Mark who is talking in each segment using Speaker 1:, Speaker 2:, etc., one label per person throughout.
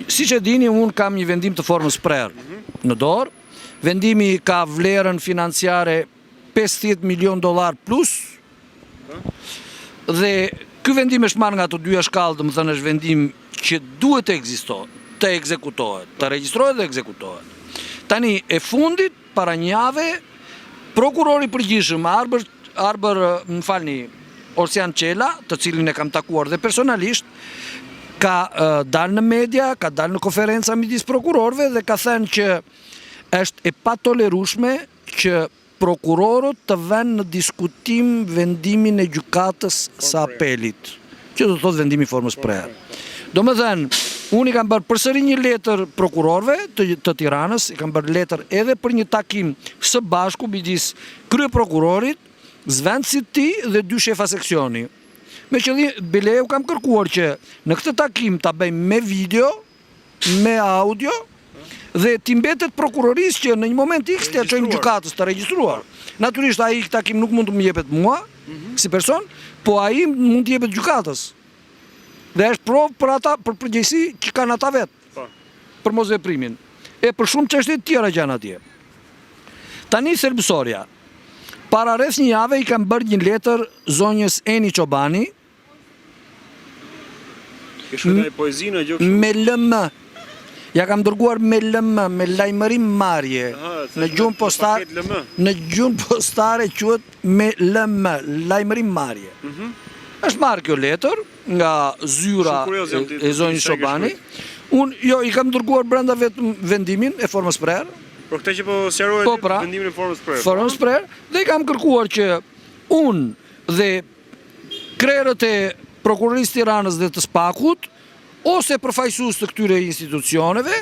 Speaker 1: siç e dini, unë kam një vendim të formës prerë në dorë. Vendimi ka vlerën financiare $50 milion plus. Dhe ky vendim është marrë nga të dyja shkallë, domethënë është vendim që duhet të ekzistojë, të ekzekutohet, të regjistrohet dhe ekzekutohet. Tani e fundit, para një jave, prokurori i përgjithshëm Orsian Qela, të cilin e kam takuar dhe personalisht, ka dalë në media, ka dalë në konferenca midis prokurorëve dhe ka thënë që është e patolerueshme që prokurorët të vënë në diskutim vendimin e gjykatës së apelit, që do të thotë vendimi i formës prerë. Domethënë, unë i kam bërë përsëri një letër prokurorëve të Tiranës, i kam bërë letër edhe për një takim së bashku midis kryeprokurorit, zvendësit ti dhe 2 shefa seksioni. Me qëllim, bile u kam kërkuar që në këtë takim ta bëjmë me video, me audio, dhe ti mbetet prokurorisë që në një moment X të çojmë gjykatës të regjistruar. Natyrisht ai takim nuk mund të më jepet mua si person, po ai mund të jepet gjykatës. Dhe është provë për ata, për përgjegjësi që kanë ata vetë. Për mosveprimin. E për shumë çështje të tjera që janë atje. Tani thelbësorja. Para rreth një jave i kam bërë një letër zonjës Eni Çobani. Me LM. Ja kam dërguar me LM, me lajmërim marrje. Në gjuhën postare quhet me LM, lajmërim marrje. Është marrë kjo letër nga zyra e zonjës Çobani. Unë i kam dërguar brenda vetëm vendimin e formës prerë.
Speaker 2: Për këtë që po sqarohet vendimin e formës prerë.
Speaker 1: Formës prerë, dhe i kam kërkuar që unë dhe krerët e prokurorisë Tiranës dhe të Spakut, ose përfaqësues të këtyre institucioneve,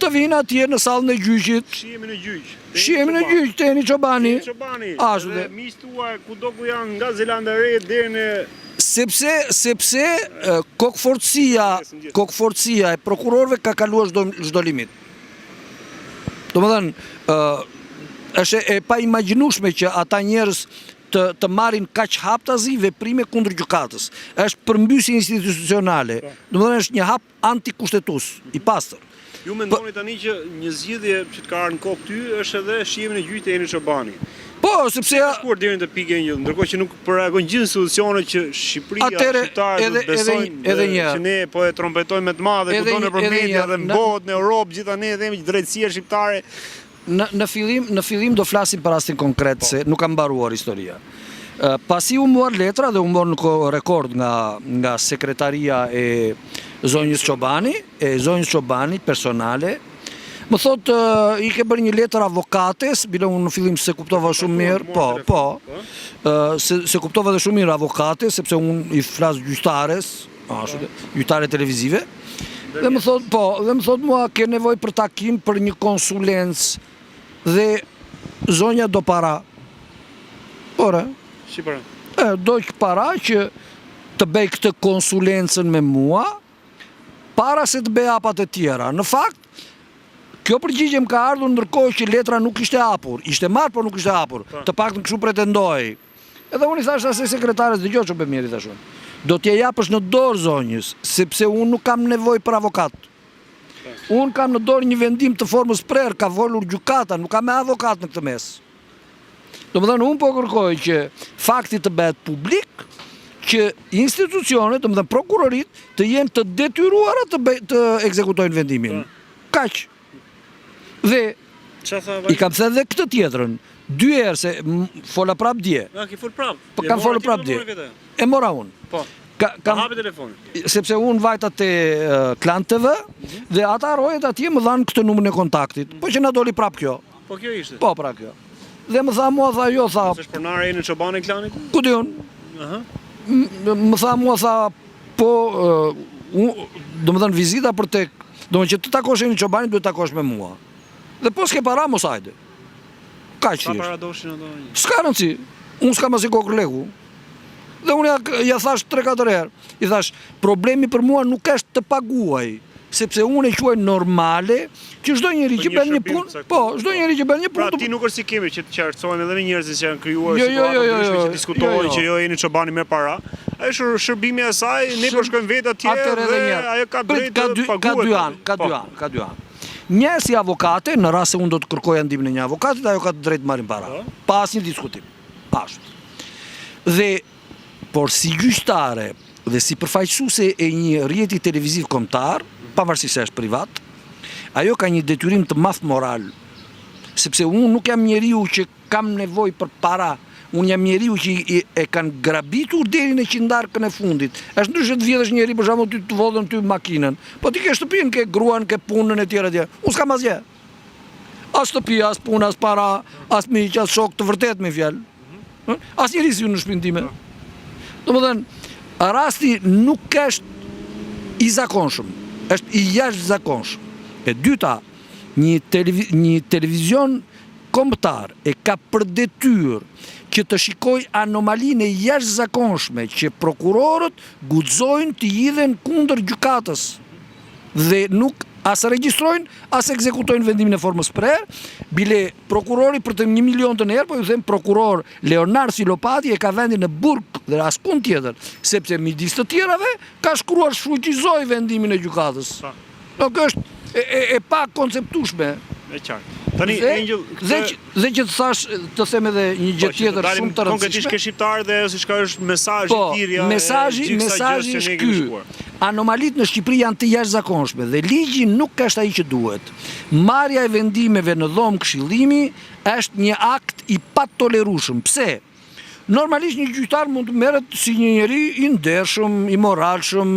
Speaker 1: të vinë atje në sallën e gjyqit.
Speaker 2: Shihemi në gjyq.
Speaker 1: Shihemi në gjyq te Eni Çobani.
Speaker 2: Ashtu dhe miqtë tuaj kudo ku janë nga Zelanda e Re deri në
Speaker 1: sepse kokforcia e prokurorëve ka kaluar çdo limit. Domethënë, është e paimagjinueshme që ata njerëz të marrin kaq haptazi veprime kundër gjykatës. Është përmbysje institucionale. Domethënë është një hap antikushtetues i pastër.
Speaker 2: Ju mendoni tani që një zgjidhje që të ka ardhur në kokë ty është edhe shihemi në gjyq të Eni Çobani.
Speaker 1: Po, sepse
Speaker 2: shkuar deri në pikë një, ndërkohë që nuk reagojnë gjithë institucionet që Shqipëria, shqiptarët besojnë që ne po e trompetojmë me të madhe, kudo nëpër media dhe në botë, në Europë, gjithë ne themi që drejtësia shqiptare.
Speaker 1: Në fillim do flasim për rastin konkret, se nuk kam mbaruar historia. Pasi u muar letra dhe u mor në rekord nga sekretaria e zonjës Çobani, personale, më thot i ke bërë një letër avokates, bile unë në fillim se kuptova shumë mirë, se kuptova dhe shumë mirë avokates, sepse unë i flas gjyqtares, gjyqtare televizive, dhe më thot mua ke nevojë për takim për një konsulencë dhe zonja do para. Ora,
Speaker 2: si para?
Speaker 1: Do para që të bëj këtë konsulencën me mua para se të bëj hapat e tjera. Në fakt, kjo përgjigje më ka ardhur ndërkohë që letra nuk ishte hapur. Ishte marrë, por nuk ishte hapur. Të paktën kështu pretendoi. Edhe unë i thash asaj sekretares, dëgjoj çu bë mirë tash. Do t'ja japësh në dorë zonjës, sepse unë nuk kam nevojë për avokat. Unë kam në dorë një vendim të formës prerë, ka volur gjykata, nuk kam me avokat në këtë mes. Domethënë unë po kërkoj që fakti të bëhet publik, që institucionet, domethënë prokurorit, të jenë të detyruara të ekzekutojnë vendimin. Kaq. Dhe i kam thënë edhe këtë tjetrën, 2 herë se fola prap dje.
Speaker 2: Ki fol prap.
Speaker 1: Po kam folur prap dje. E mora unë.
Speaker 2: Po.
Speaker 1: Kam
Speaker 2: hapi telefonin. Sepse
Speaker 1: unë vajta te Klan TV dhe ata rojet atje më dhanë këtë numrin e kontaktit. Po që na doli prap kjo.
Speaker 2: Po kjo ishte.
Speaker 1: Po pra kjo. Dhe më tha mua, tha jo, tha.
Speaker 2: Është pronare e në Çobani Klanit?
Speaker 1: Ku di unë? Më tha mua, tha, po, domethënë vizita për tek, domethënë që të takosh në Çobani duhet të takosh me mua. Dhe po s'ke para mos hajde. Kaq thjesht.
Speaker 2: Sa para doshin ato?
Speaker 1: S'ka rëndsi. Unë s'kam asnjë kokë legu. Dhe unë ja thash 3-4 herë. I thash, problemi për mua nuk është të paguaj. sepse unë e quaj normale që çdo njeri që bën një punë, çdo njeri që bën një punë.
Speaker 2: Pra ti nuk është si kemi që të qartësojmë edhe me njerëzit që janë krijuar situata që diskutojnë që jo jeni çobani me para. Ai është shërbimi i asaj, ne po shkojmë vetë atje dhe ajo ka drejtë të paguhet.
Speaker 1: Ka dy anë. Një si avokate, në rast se unë do të kërkoja ndihmën e një avokati, ajo ka të drejtë të marrin para. Pa asnjë diskutim. Ashtu. Dhe por si gjyqtare dhe si përfaqësuese e një rrjeti televiziv kombëtar, pavarësisht se është privat, ajo ka një detyrim të madh moral, sepse unë nuk jam njeriu që kam nevojë për para, unë jam njeriu që e kanë grabitur deri në qindarkën e fundit. Është ndryshe të vjedhësh njeri për shembull ty të vodhën ty makinën, po ti ke shtëpinë, ke gruan, ke punën e tjera. Unë s'kam asgjë. As shtëpi, as punë, as para, as miq, as shok, të vërtet me fjalë. Asnjëri si unë në shtëpinë time. Domethënë, rasti nuk është i zakonshëm, është i jashtëzakonshëm. E dyta, një televizion kombëtar e ka për detyrë që të shikoj anomalinë e jashtëzakonshme që prokurorët guxojnë të hidhen kundër gjykatës dhe nuk as regjistrojnë, as ekzekutojnë vendimin e formës prerë, bile prokurori për të 1 milion të herë, po ju them prokuror Leonard Silopati e ka vendin në burg dhe askund tjetër, sepse midis të tjerave ka shkruar shfuqizoj vendimin e gjykatës. Nuk është e pa konceptueshme.
Speaker 2: E qartë. Tani Angel,
Speaker 1: dhe që të thash, të them edhe një gjë tjetër shumë të rëndësishme.
Speaker 2: Konkretisht ke shqiptar dhe si ka është mesazhi i thirrja.
Speaker 1: Mesazhi është ky. Anomalitë në Shqipëri janë të jashtëzakonshme dhe ligji nuk është ai që duhet. Marrja e vendimeve në dhomë këshillimi është një akt i patolerueshëm. Pse? Normalisht një gjyqtar mund të merret si një njeri i ndershëm, i moralshëm,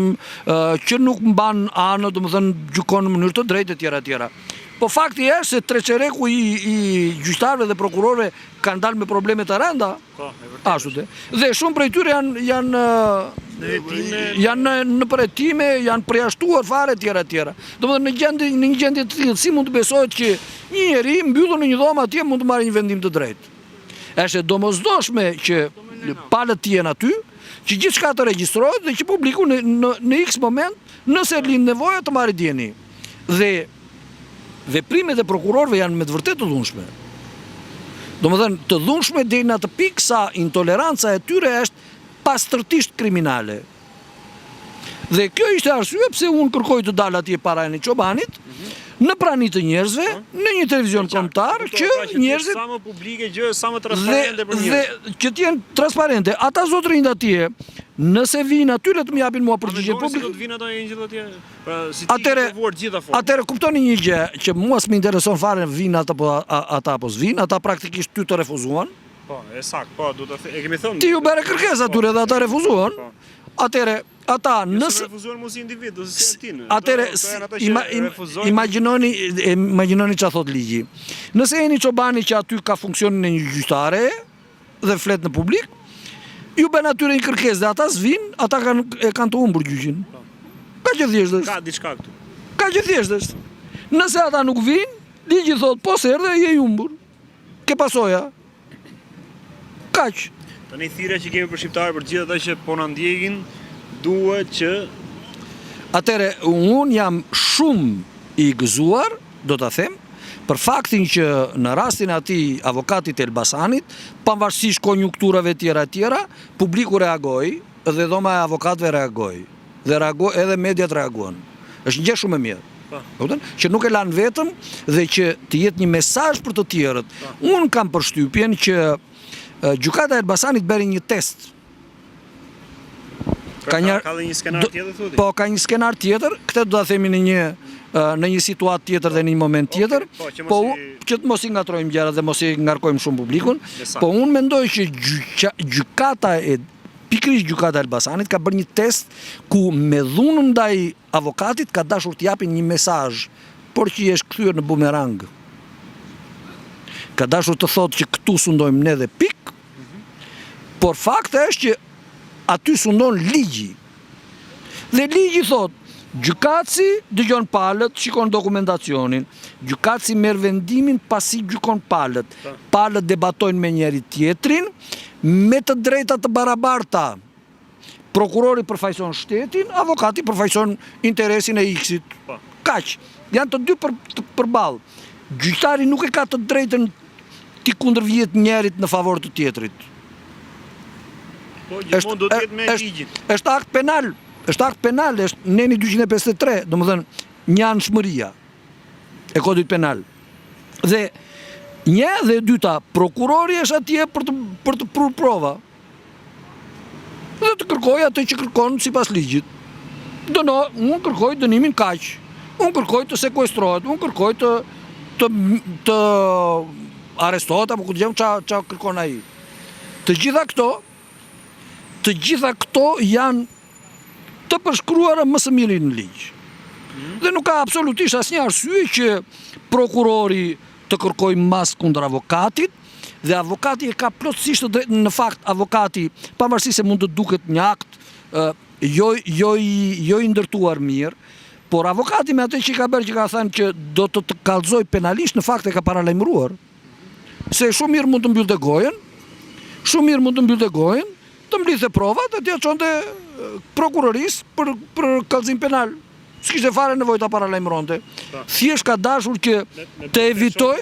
Speaker 1: që nuk mban anë, domethënë gjykon në mënyrë të drejtë etj. Po fakti është se treçereku i gjyqtarëve dhe prokurorëve kanë dalë me probleme të rënda. Ashtu dhe. Dhe shumë prej tyre janë në përhetime, janë përjashtuar fare etj. Domethënë në një gjendje të tillë si mund të besohet që një njeri mbyllur në një dhomë atje mund të marrë një vendim të drejtë. Është domosdoshme që palët të jenë aty, që gjithçka të regjistrohet dhe që publiku në X moment, nëse lind nevoja të marrë dieni. Dhe veprimet e prokurorëve janë me të vërtetë të dhunshme. Domethënë, të dhunshme deri në atë pikë sa intoleranca e tyre është pastërtisht kriminale. Dhe kjo ishte arsye pse unë kërkoj të dal atje para e çobanit, në prani të njerëzve, në një televizion kombëtar, që njerëzit
Speaker 2: sa më publike gjë, sa më transparente për njerëz.
Speaker 1: Dhe që të jenë transparente. Ata zotërinj atje, nëse vinë aty le të më japin mua përgjigje publike.
Speaker 2: Do të vinë ato Angel atje? Pra si ti ke provuar gjitha forma.
Speaker 1: Atëre kuptoni një gjë, që mua s'më intereson fare vinë ata apo s'vinë, ata praktikisht ty të refuzuan.
Speaker 2: Po, e saktë, po, do të e kemi thënë.
Speaker 1: Ti ju bëre kërkesë atyre dhe ata refuzuan. Atëre ata nëse
Speaker 2: refuzuan mos individ ose si altin.
Speaker 1: Atëre imagjinoni çfarë thot ligji. Nëse jeni çobani që aty ka funksionin e një gjyqtare dhe flet në publik, ju bën atyre një kërkesë dhe ata s'vin, ata kanë të humbur gjyqin. Ka që thjesht është.
Speaker 2: Ka diçka këtu.
Speaker 1: Ka që thjesht është. Nëse ata nuk vin, ligji thot po s'erdhe je i humbur. Ke pasoja. Kaq.
Speaker 2: Tani thirrja që kemi për shqiptarë për gjithë ata që po na ndjekin, duhet që
Speaker 1: atëre unë jam shumë i gëzuar, do ta them, për faktin që në rastin e atij avokatit Elbasanit, pavarësisht konjunkturave tjera, publiku reagoi dhe dhoma e avokatëve reagoi. Dhe edhe mediat reaguan. Është një gjë shumë e mirë. Që nuk e lanë vetëm dhe që të jetë një mesazh për të tjerët. Unë kam përshtypjen që gjykata e Elbasanit bëri një test.
Speaker 2: Ka një skenar tjetër thotë?
Speaker 1: Po, ka një skenar tjetër, këtë do ta themi në një situatë tjetër dhe në një moment tjetër, po që të mos i ngatrojmë gjërat dhe mos i ngarkojmë shumë publikun, po unë mendoj që pikërisht gjykata e Elbasanit ka bërë një test ku me dhunën ndaj avokatit ka dashur të japin një mesazh, por që i është kthyer në bumerang. Ka dashur të thotë që këtu sundojmë ne dhe pik, por fakti është që aty sundon ligji. Dhe ligji thot, gjykatësi dëgjon palët, shikon dokumentacionin, gjykatësi merr vendimin pasi gjykon palët. Palët debatojnë me njëri tjetrin, me të drejta të barabarta. Prokurori përfaqëson shtetin, avokati përfaqëson interesin e X-it. kaq. Janë të dy përballë. Gjyqtari nuk e ka të drejtën ti kundërvjet njerit në favor të tjetrit.
Speaker 2: Po, gjithmonë do të jetë me ligjin.
Speaker 1: Është akt penal. Është akt penal, është neni 253, domethënë njanshmëria e kodit penal. Dhe një dhe dyta, prokurori është atje për të prur prova. Dhe të kërkoj atë që kërkon sipas ligjit. Unë kërkoj dënimin kaq. Unë kërkoj të sekuestrohet, unë kërkoj të arrestohet apo ku djem ç'a kërkon ai. Të gjitha këto janë të përshkruara më së miri në ligj. Dhe nuk ka absolutisht asnjë arsye që prokurori të kërkoj mas kundër avokatit, dhe avokati e ka plotësisht në fakt avokati, pavarësisht se mund të duket një akt jo i ndërtuar mirë, por avokati me atë që ka bërë që ka thënë që do të kallëzoj penalisht, në fakt e ka paralajmëruar se shumë mirë mund të mbyllte gojën, të mblidhte provat dhe t'ia çonte prokurorisë për kallëzim penal. S'kishte fare nevojë ta paralajmëronte. Thjesht ka dashur që të evitoj,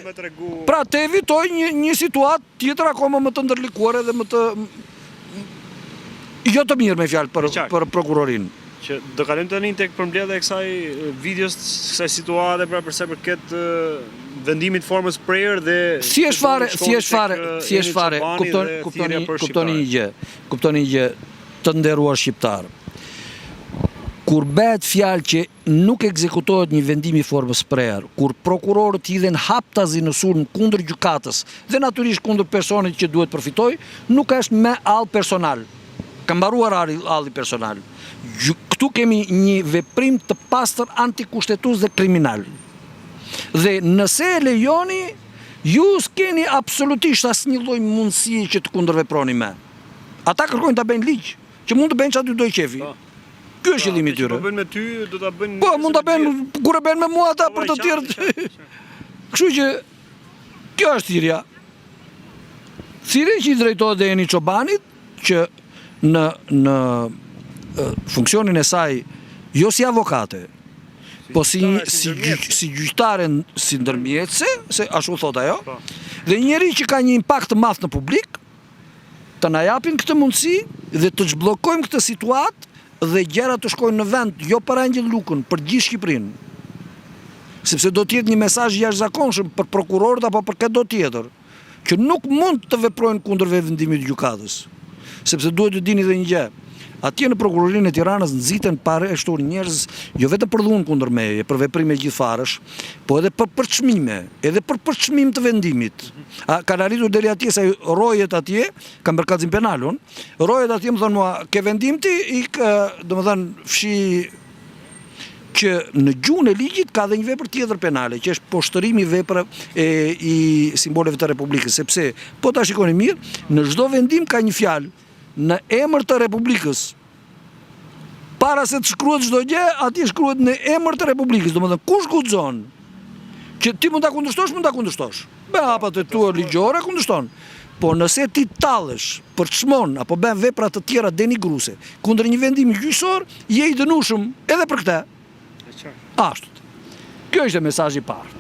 Speaker 1: të evitoj një situatë tjetër akoma më të ndërlikuar dhe më të jo të mirë me fjalë për prokurorin.
Speaker 2: Që do kalojmë tani tek përmbledhja e kësaj videos, kësaj situate pra përsa i përket vendimit formës prayer dhe
Speaker 1: thjesht fare, kuptoni një gjë të nderuar shqiptar. Kur bëhet fjalë që nuk ekzekutohet një vendim i formës prayer, kur prokurorët hidhen haptazi në sulm kundër gjykatës dhe natyrisht kundër personit që duhet përfitoj, nuk është me all personal. Ka mbaruar alli personal. Këtu kemi një veprim të pastër antikushtetues dhe kriminal. Dhe nëse e lejoni, ju s'keni absolutisht asnjë lloj mundësie që të kundërveproni me. Ata kërkojnë ta bëjnë ligj, që mund të bëjnë çfarë do qefi. Ky është qëllimi i tyre.
Speaker 2: Po bëjnë me ty, do ta bëjnë.
Speaker 1: Po mund ta bëjnë kur e bëjnë me mua ata për të tjerë. Kështu që kjo është thirrja. Thirrja që i drejtohet Eni Çobanit që në funksionin e saj jo si avokate, po si gjyqtare, si ndërmjetëse, se ashtu thot ajo, dhe njeri që ka një impakt të madh në publik, të na japin këtë mundësi dhe të zhbllokojmë këtë situatë dhe gjërat të shkojnë në vend jo për Angjël Lukën, për gjithë Shqipërinë. Sepse do të jetë një mesazh jashtëzakonshëm për prokurorët apo për këtë tjetër, që nuk mund të veprojnë kundër vendimit të gjykatës. Sepse duhet të dini edhe një gjë. Atje në prokurorinë e Tiranës nxiten parashtur njerëz jo vetëm për dhunë kundër meje, për veprime gjithfarësh, po edhe për çmime, edhe për çmim të vendimit. Kanë arritur deri atje se rojet atje, kanë bërë kallëzim penal, rojet atje më thonë mua, ke vendim ti, domethënë fshi që në gjuhën e ligjit ka dhe një vepër tjetër penale, që është poshtërimi i simboleve të Republikës, sepse po ta shikoni mirë, në çdo vendim ka një fjalë në emër të Republikës. Para se të shkruhet çdo gjë, atje shkruhet në emër të Republikës. Domethënë kush guxon që ti mund ta kundërshtosh. Me hapat e tua ligjore kundërshton. Po nëse ti tallesh, përçmon apo bën vepra të tjera denigruese kundër një vendimi gjyqësor, je i dënueshëm edhe për këtë. Ashtu. Kjo është mesazhi i parë.